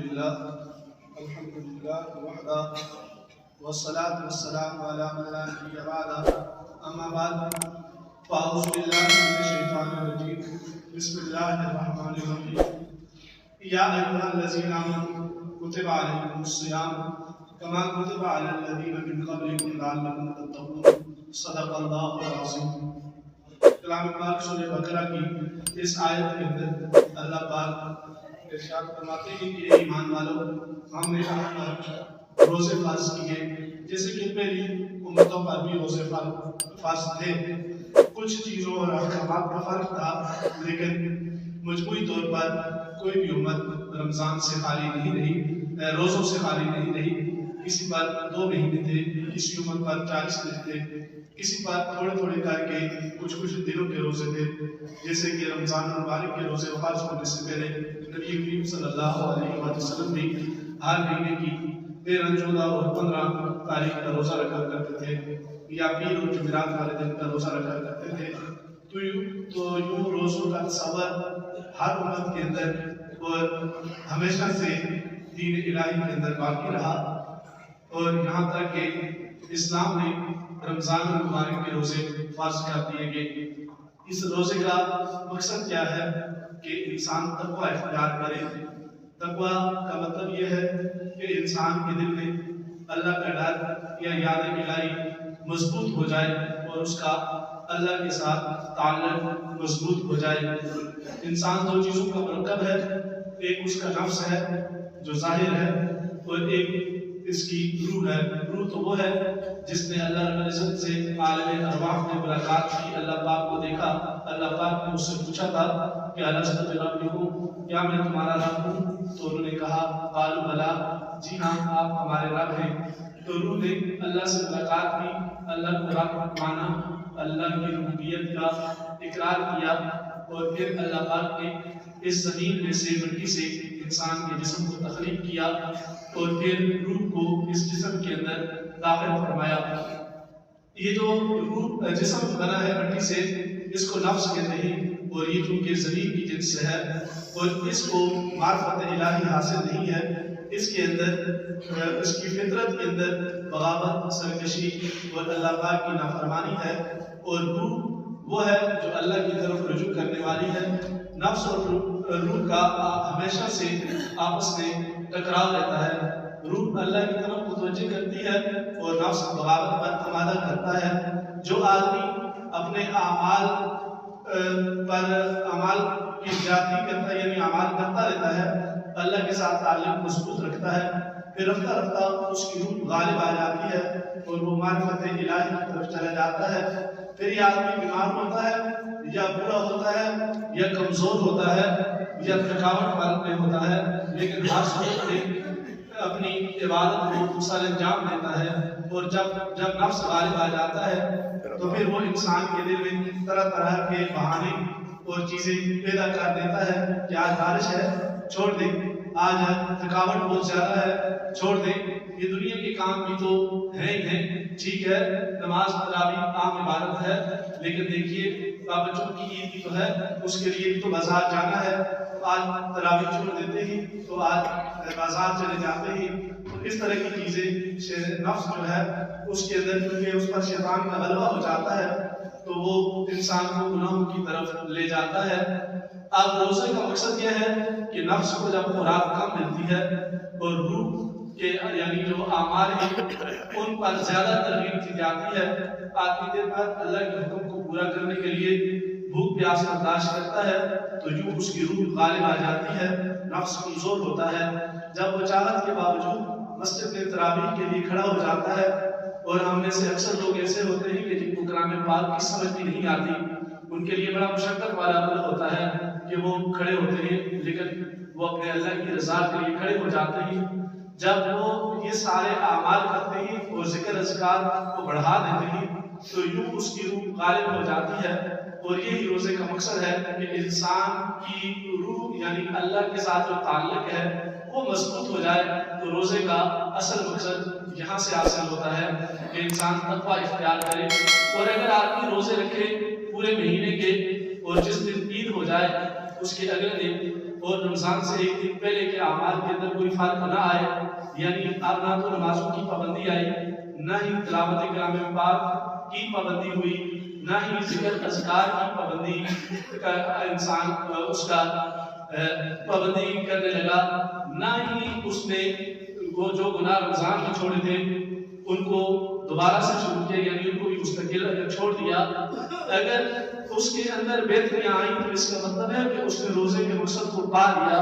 للہ وحدہ والصلاة والسلام علی من لا نبی بعدہ اما بعد فاعوذ باللہ من الشیطان الرجیم بسم اللہ الرحمن الرحیم یا ایھا الذین آمنوا کتب علیکم الصیام کما کتب علی الذین من قبلکم لعلکم تتقون صدق اللہ العظیم۔ کلام پاک سورہ بقرہ کی اس آیت کے اندر اللہ پاک ارشاد فرماتے ہیں کہ اے ایمان والو، ہم نے آپ پر روزے فرض کیے جیسے کہ پہلی امتوں پر بھی روزے فرض تھے۔ کچھ چیزوں اور احکامات کا فرق تھا، لیکن مجموعی طور پر کوئی بھی امت رمضان سے خالی نہیں رہی، روزوں سے خالی نہیں رہی۔ کسی پر 2 مہینے تھے، کسی امت پر 40 دن تھے، کسی پر تھوڑے تھوڑے کر کے کچھ دنوں کے روزے تھے، جیسے کہ رمضان المبارک کے روزے فرض ہونے سے پہلے نبی کریم صلی اللہ علیہ وسلم بھی ہر مہینے کی 13، 14 اور 15 تاریخ کا روزہ رکھا کرتے تھے، یا پیر اور جمعرات والے دن کا روزہ رکھا کرتے تھے۔ تو یوں روزوں کا تصور ہر امت کے اندر اور ہمیشہ سے دین الہی کے اندر باقی رہا، اور یہاں تک کہ اسلام نے رمضان المبارک کے روزے فرض کر دیے گئے۔ اس روزے کا مقصد کیا ہے کہ انسان تقوی اختیار کرے۔ تقوی کا مطلب یہ ہے کہ انسان کے دل میں اللہ کا ڈر یا یاد الہی مضبوط ہو جائے اور اس کا اللہ کے ساتھ تعلق مضبوط ہو جائے۔ انسان 2 چیزوں کا مرکب ہے، ایک اس کا نفس ہے جو ظاہر ہے، اور ایک اس کی روح ہے۔ روح تو وہ ہے جس نے اللہ رب العزت سے عالم ارواح میں ملاقات کی، اللہ پاک کو دیکھا۔ اللہ پاک نے اس سے پوچھا تھا کہ الست بربکم، کیا میں تمہارا رب ہوں؟ تو انہوں نے کہا قالوا بلی، جی ہاں آپ ہمارے رب ہیں۔ تو روح نے اللہ سے ملاقات کی، اللہ کو رب مانا، اللہ کی ربوبیت کا اقرار کیا، اور پھر اللہ پاک نے اس زمین میں سے مٹی سے انسان کے جسم کو تخلیق کیا، اور پھر روح کو اس جسم کے اندر داخل فرمایا۔ یہ جو روح جسم بنا ہے مٹی سے، اس کو نفس کہتے ہیں، اور یہ چونکہ زمین کی جنس سے ہے اور اس کو معرفت الہی حاصل نہیں ہے، اس کے اندر اس کی فطرت کے اندر بغاوت، سرکشی اور اللہ پاک کی نافرمانی ہے، اور روح وہ ہے جو اللہ کی طرف رجوع کرنے والی ہے۔ نفس اور روح کا ہمیشہ سے آپس میں ٹکراؤ رہتا ہے۔ روح اللہ کی طرف متوجہ کرتی ہے اور نفس بغاوت پر تمادہ کرتا ہے۔ جو آدمی اپنے اعمال کی زیادتی کرتا ہے، یعنی اعمال کرتا رہتا ہے، اللہ کے ساتھ تعلق مضبوط رکھتا ہے، پھر رفتہ رفتہ اس کی روح غالب آ جاتی ہے اور وہ معرفت الہی کی طرف چلا جاتا ہے۔ پھر یہ آدمی بیمار ہوتا ہے، یا بوڑھا ہوتا ہے، یا کمزور ہوتا ہے، یا تھکاوٹ حالت میں ہوتا ہے، لیکن ہر صورت میں اپنی عبادت کو سر انجام دیتا ہے۔ اور جب نفس غالب آ جاتا ہے تو پھر وہ انسان کے دل میں طرح طرح کے بہانے اور چیزیں پیدا کر دیتا ہے کہ آج بارش ہے، چھوڑ دیں، آج تھکاوٹ بہت زیادہ ہے، چھوڑ دیں، یہ دنیا کے کام بھی تو ہیں ہی ہیں، ٹھیک ہے نماز تراویح عام عبادت ہے، لیکن دیکھیے بچوں کی عید بھی تو ہے، اس کے لیے بھی تو بازار جانا ہے، تو آج تراویح چھوڑ دیتے ہی، تو آج بازار چلے جاتے ہی۔ تو اس طرح کی چیزیں نفس جو ہے اس کے اندر، کیونکہ اس پر شیطان کا غلبہ ہو جاتا ہے، تو وہ انسان کو گناہوں کی طرف لے جاتا ہے۔ اب روزے کا مقصد یہ ہے کہ نفس کو جب خوراک کم ملتی ہے اور روح کے یعنی جو اعمال ہیں ان پر زیادہ ترغیب دی جاتی ہے، آدمی دن بھر اللہ کے حکم کو پورا کرنے کے لیے بھوک پیاس برداشت کرتا ہے، تو یوں اس کی روح غالب آ جاتی ہے، نفس کمزور ہوتا ہے۔ جب وہ چاہت کے باوجود مسجد میں تراویح کے لیے کھڑا ہو جاتا ہے، اور ہم میں سے اکثر لوگ ایسے ہوتے ہیں کہ جن کو کلام پاک کی سمجھ بھی نہیں آتی، ان کے لیے بڑا مشقت والا عمل ہوتا ہے کہ وہ کھڑے ہوتے ہیں، لیکن وہ اپنے اللہ کی رضا کے لیے کھڑے ہو جاتے ہیں۔ جب وہ یہ سارے اعمال کرتے ہیں اور ذکر اذکار کو بڑھا دیتے ہیں، تو یوں اس کی روح غالب ہو جاتی ہے۔ اور یہی روزے کا مقصد ہے کہ انسان کی روح یعنی اللہ کے ساتھ جو تعلق ہے وہ مضبوط ہو جائے۔ تو روزے کا اصل مقصد یہاں سے حاصل ہوتا ہے کہ انسان تقوی اختیار کرے، اور اگر آدمی روزے رکھے پورے مہینے کے اور جس دن عید ہو جائے اس کے اگلے دن اور رمضان سے ایک دن پہلے کے اعمال کے اندر کوئی فرق نہ آئے، یعنی اب نہ تو نمازوں کی پابندی آئی، نہ ہی تلاوت کلام پاک کی پابندی ہوئی، نہ ہی ذکر اذکار کی پابندی کا انسان اس کا پابندی کرنے لگا، نہ ہی اس نے وہ جو گناہ رمضان میں چھوڑے تھے ان کو دوبارہ سے شروع کیا، یعنی ان کو بھی مستقل اگر چھوڑ دیا۔ اگر اس کے اندر بہتریاں آئیں تو اس کا مطلب ہے کہ اس نے روزے کے مقصد کو پا لیا،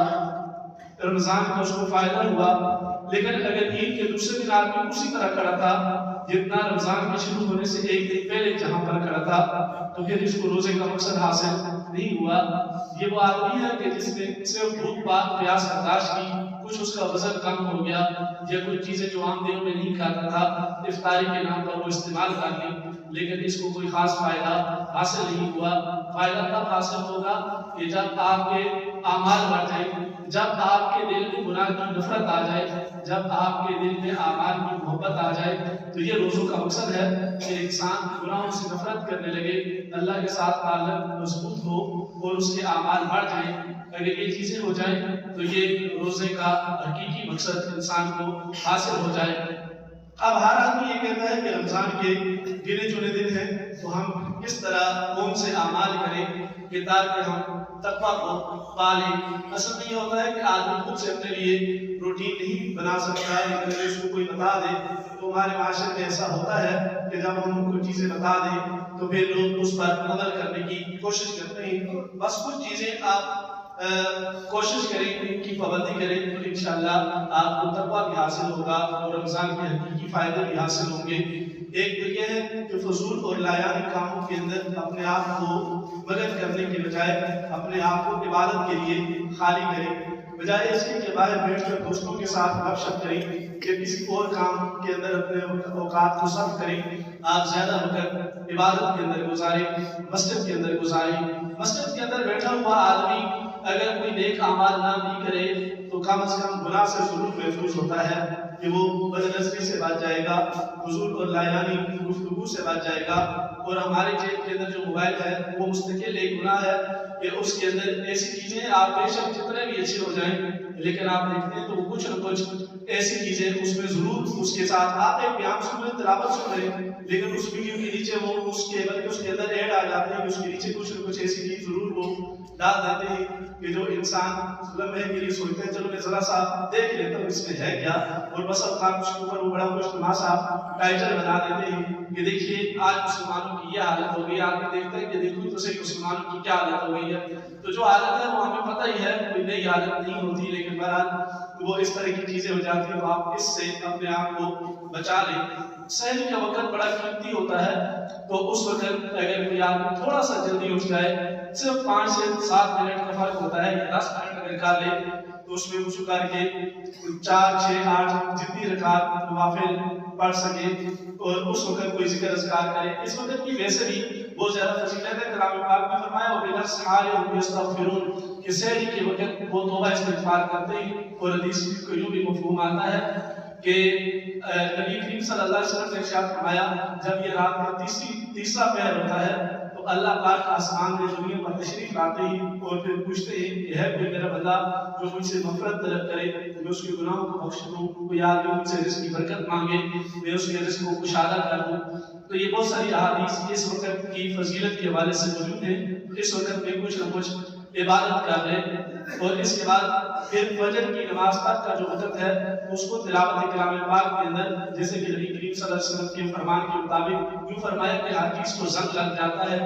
رمضان کا اس کو فائدہ ہوا۔ لیکن اگر عید کے دوسرے دن آدمی اسی طرح کھڑا تھا جتنا رمضان کے شروع ہونے سے ایک دن پہلے جہاں پر کھڑا تھا، تو پھر اس کو روزے کا مقصد حاصل نہیں ہوا۔ یہ وہ آدمی ہے کہ جس نے صرف بھوک پیاس برداشت کی، کچھ اس کا وزن کم ہو گیا، یا کچھ چیزیں جو عام دنوں میں نہیں کھاتا تھا افطاری کے نام پر وہ استعمال کر لی، لیکن اس کو کوئی خاص فائدہ حاصل نہیں ہوا۔ فائدہ تب حاصل ہوگا کہ جب آپ کے اعمال بڑھ جائیں، جب آپ کے دل میں گناہ کی نفرت آ جائے، جب آپ کے دل میں اعمال کی محبت آ جائے، تو یہ روزوں کا مقصد ہے کہ انسان گناہوں سے نفرت کرنے لگے، اللہ کے ساتھ تعلق مضبوط ہو اور اس کے اعمال بڑھ جائیں۔ اگر یہ چیزیں ہو جائیں تو یہ روزے کا حقیقی مقصد انسان کو حاصل ہو جائے۔ اب ہر آدمی یہ کہتا ہے کہ رمضان کے گنے چنے دن ہیں تو ہم کس طرح کون سے اعمال کریں کہ تاکہ ہم تقویٰ کو پالیں۔ اصل میں یہ ہوتا ہے کہ آدمی خود سے اپنے لیے روٹین نہیں بنا سکتا، لیکن اگر اس کو کوئی بتا دے تو ہمارے معاشرے میں ایسا ہوتا ہے کہ جب ہم ان کو چیزیں بتا دیں تو پھر لوگ اس پر عمل کرنے کی کوشش کرتے ہیں۔ بس کچھ چیزیں آپ کوشش کریں، ان کی پابندی کریں تو انشاءاللہ آپ کو تقویٰ بھی حاصل ہوگا اور رمضان کے حقیقی فائدے بھی حاصل ہوں گے۔ ایک تو یہ ہے کہ فضول اور لایانی کاموں کے اندر اپنے آپ کو مدد کرنے کے بجائے اپنے آپ کو عبادت کے لیے خالی کریں، بجائے اس کے باہر بیٹھ کر دوستوں کے ساتھ گپ شپ کریں کہ کسی اور کام کے اندر اپنے اوقات کو صرف کریں۔ آپ زیادہ وقت عبادت کے اندر گزاریں، مسجد کے اندر گزاریں۔ مسجد کے اندر بیٹھا ہوا آدمی اگر کوئی نیک اعمال نہ بھی کرے تو کم از کم گناہ سے ضرور محفوظ ہوتا ہے کہ وہ بد نظری سے بچ جائے گا، فضول اور لایانی گفتگو سے بچ جائے گا۔ اور ہمارے جیب کے اندر جو موبائل ہے وہ مستقل ایک گناہ ہے کہ اس کے اندر ایسی چیزیں آپ بے شک جتنے بھی اچھے ہو جائیں لیکن آپ دیکھتے ہیں تو وہ کچھ نہ کچھ ایسی چیزیں اس میں ضرور اس کے ساتھ آپ ایک بیان سن رہے تلاوت سن رہے لیکن اس ویڈیو کے نیچے وہ اس کے اندر ایڈ آ جاتے ہیں، اس کے نیچے کچھ نہ کچھ ایسی چیز ضرور وہ ڈال دیتے ہیں کہ جو انسان لمحے کے لیے سوچتے ہیں چلو میں ذرا سا دیکھ لیتا ہوں اس میں ہے کیا، اور بس اب خان اس کے اوپر وہ بڑا کچھ تماشا ٹائٹل بنا دیتے ہیں کہ دیکھیے آج مسلمانوں کی یہ حالت ہو گئی۔ آپ دیکھتے ہیں کہ دیکھو تو صحیح مسلمانوں کی کیا حالت ہو گئی ہے، تو جو حالت ہے وہ ہمیں پتہ ہی ہے، کوئی نئی حالت نہیں ہوتی، لیکن بہرحال وہ اس طرح کی چیزیں ہو جاتی ہیں تو آپ اس سے اپنے آپ کو بچا لیں۔ سحر کا وقت بڑا قیمتی ہوتا ہے تو اس وقت اگر کوئی آدمی تھوڑا سا جلدی اٹھ جائے، صرف 5 سے 7 منٹ کا فرق ہوتا ہے، 10 منٹ اگر کر لے تو اس میں وضو کر کے 4 6 8 جتنی رکعت نوافل پڑھ سکے اور اس وقت کوئی ذکر اذکار کرے۔ اس وقت کی ویسے بھی بہت زیادہ فضیلت ہے، کلام پاک میں فرمایا وَبِالْأَسْحَارِ هُمْ يَسْتَغْفِرُونَ کہ سحری کے وقت وہ توبہ استغفار کرتے ہیں۔ اور حدیث کو یوں بھی مفہوم آتا ہے کہ نبی کریم صلی اللہ علیہ وسلم نے ارشاد فرمایا جب یہ رات کا تیسرا پہر ہوتا ہے تو اللہ پاک آسمان میں زمین پر تشریف لاتے ہیں اور پھر پوچھتے ہیں کہ ہے کوئی میرا بندہ جو مجھ سے مغفرت طلب کرے، میں اس کے گناہوں کو بخش دوں، کوئی آدمی مجھ سے رزق کی برکت مانگے میں اس کے رزق کو کشادہ کر دوں۔ تو یہ بہت ساری احادیث اس وقت کی فضیلت کے حوالے سے موجود ہیں۔ اس وقت میں کچھ نہ کچھ عبادت کر لیں اور اس کے بعد پھر فجر کی نماز تک کا جو وقت ہے اس کو تلاوت کلام پاک کے اندر، جیسے کہ نبی کریم صلی اللہ علیہ وسلم کے فرمان کے مطابق یوں فرمایا کہ ہر چیز کو زنگ لگ جاتا ہے،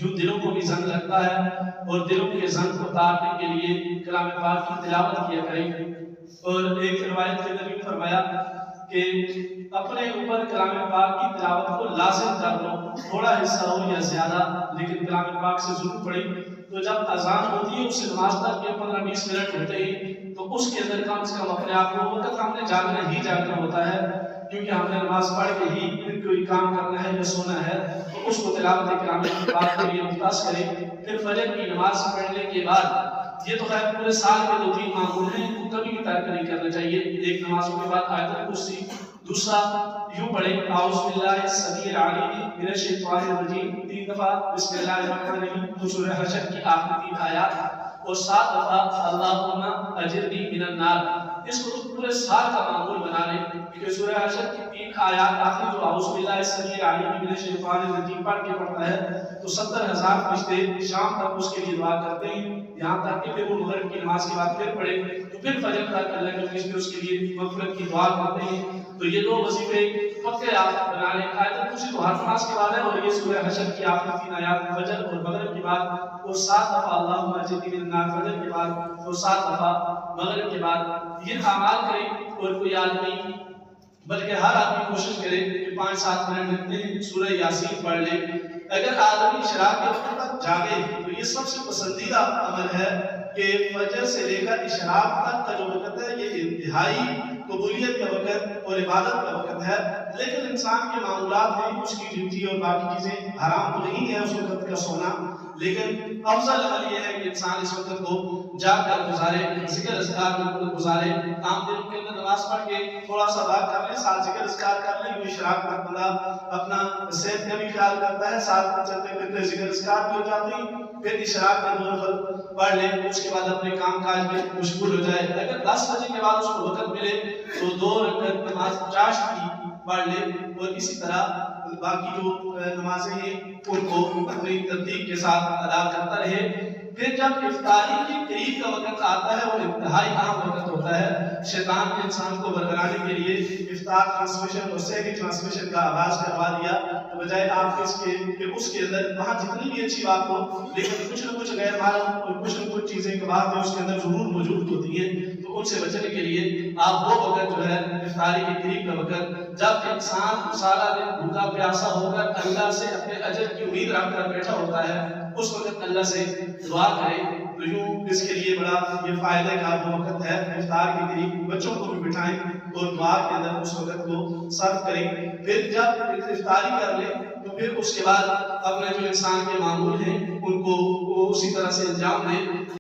یوں دلوں کو بھی زنگ لگتا ہے اور دلوں کے زنگ کو اتارنے کے لیے کلام پاک کی تلاوت کیا کریں۔ اور ایک روایت کے اندر یوں فرمایا کہ اپنے اوپر کلام پاک کی تلاوت کو لازم کر لو، تھوڑا حصہ ہو یا زیادہ لیکن کلام پاک سے ضرور پڑھیں۔ تو جب اذان ہوتی ہے اس نماز تک کے 15-20 منٹ ہوتے ہیں تو اس کے اندر کم سے کم اپنے آپ کو وقت ہم نے جاگنا ہوتا ہے کیونکہ ہم نے نماز پڑھ کے ہی پھر کوئی کام کرنا ہے یا سونا ہے تو اس کو تلاوت کلام پاک کے لیے مختص کریں۔ پھر فجر کی نماز پڑھنے کے بعد یہ تو خیر پورے سال کے 2-3 معمول ہیں، کبھی بھی ترک نہیں کرنا چاہیے۔ ایک نمازوں کے بعد آیت الکرسی، دوسرا یوں پڑھیں اعوذ باللہ السمیع العلیم من الشیطان الرجیم 3 دفعہ، بسم اللہ الرحمن الرحیم، سورہ حشر کی آخری 3 آیات، اور 7 دفعہ اللہم اجرنی من النار۔ اس کو پورے سال کا معمول بنا لیں، کیونکہ سورہ حشر کی 3 آیات آخری جو اعوذ باللہ السمیع العلیم من الشیطان الرجیم پڑھ کے پڑھتا ہے تو 70,000 فرشتے شام تک اس کے لیے دعا کرتے ہیں، یہاں تک کہ پھر وہ مغرب کی نماز کے بعد پھر پڑھے تو پھر فجر تک اللہ کے فرشتے اس کے لیے مغفرت کی دعا کرتے ہیں۔ تو یہ 2 وظیفے پکے آپ بنا لیں، آیت کرسی تو ہر نماز کے بعد ہے، اور یہ سورہ حشر کی آخری 3 آیات فجر اور مغرب کے بعد، اور 7 دفعہ اللہم اجرنی من النار فجر کے بعد، اور 7 دفعہ مغرب کے بعد۔ یہ اعمال کریں، اور کوئی آدمی بلکہ ہر آدمی کوشش کرے کہ 5-7 منٹ میں سورہ یاسین پڑھ لے۔ اگر آدمی اشراق کے وقت تک جاگے تو یہ سب سے پسندیدہ عمل ہے کہ فجر سے لے کر اشراق تک کا جو وقت ہے یہ انتہائی قبولیت کا وقت اور عبادت کا وقت ہے۔ لیکن انسان کے معمولات میں اس کی ڈیوٹی اور باقی چیزیں حرام تو نہیں ہے اس وقت کا سونا، لیکن افضل عمل یہ ہے کہ انسان اس وقت کو جاگ کر گزارے، ذکر اذکار میں گزارے، عام دنوں کے اندر نماز پڑھ کے تھوڑا سا بات کر لیں، ساتھ ذکر اذکار کر لیں، کیونکہ اشراق کا بندہ اپنا صحت کا بھی خیال کرتا ہے، ساتھ چلتے پھرتے ذکر اذکار بھی ہو جاتے ہیں، پھر اشراق کا 2 نفل پڑھ لیں، اس کے بعد اپنے کام کاج میں مشغول ہو جائے۔ اگر 10 بجے کے بعد اس کو وقت ملے تو 2 رکعت نماز چاشت کی پڑھ لے، اور اسی طرح باقی جو نمازیں ہیں ان کو اپنی ترتیب کے ساتھ ادا کرتا رہے۔ پھر جب افطاری کے قریب کا وقت آتا ہے وہ انتہائی اہم وقت ہوتا ہے، شیطان نے انسان کو برگلانے کے لیے افطار ٹرانسمیشن اور سحری ٹرانسمیشن کا آغاز کروا دیا، بجائے آپ اس کے کہ اس کے اندر وہاں جتنی بھی اچھی بات ہو لیکن کچھ نہ کچھ غیر معلوم اور کچھ نہ کچھ چیزیں کے بعد میں اس کے اندر ضرور موجود ہوتی ہیں، تو ان سے بچنے کے لیے آپ وہ وقت جو ہے افطاری کے قریب کا وقت جب انسان سارا دن بھوکا پیاسا ہو کر اللہ سے اپنے اجر کی امید رکھ کر بیٹھا ہوتا ہے اس وقت اللہ سے دعا کرے، تو یوں اس کے لیے بڑا یہ فائدہ کا وہ وقت ہے۔ افطار کے قریب بچوں کو بھی بٹھائیں اور دعا کے اندر اس وقت کو صرف کریں۔ پھر جب افطاری کر لیں تو پھر اس کے بعد اپنے جو انسان کے معمول ہیں ان کو اسی طرح سے انجام دیں۔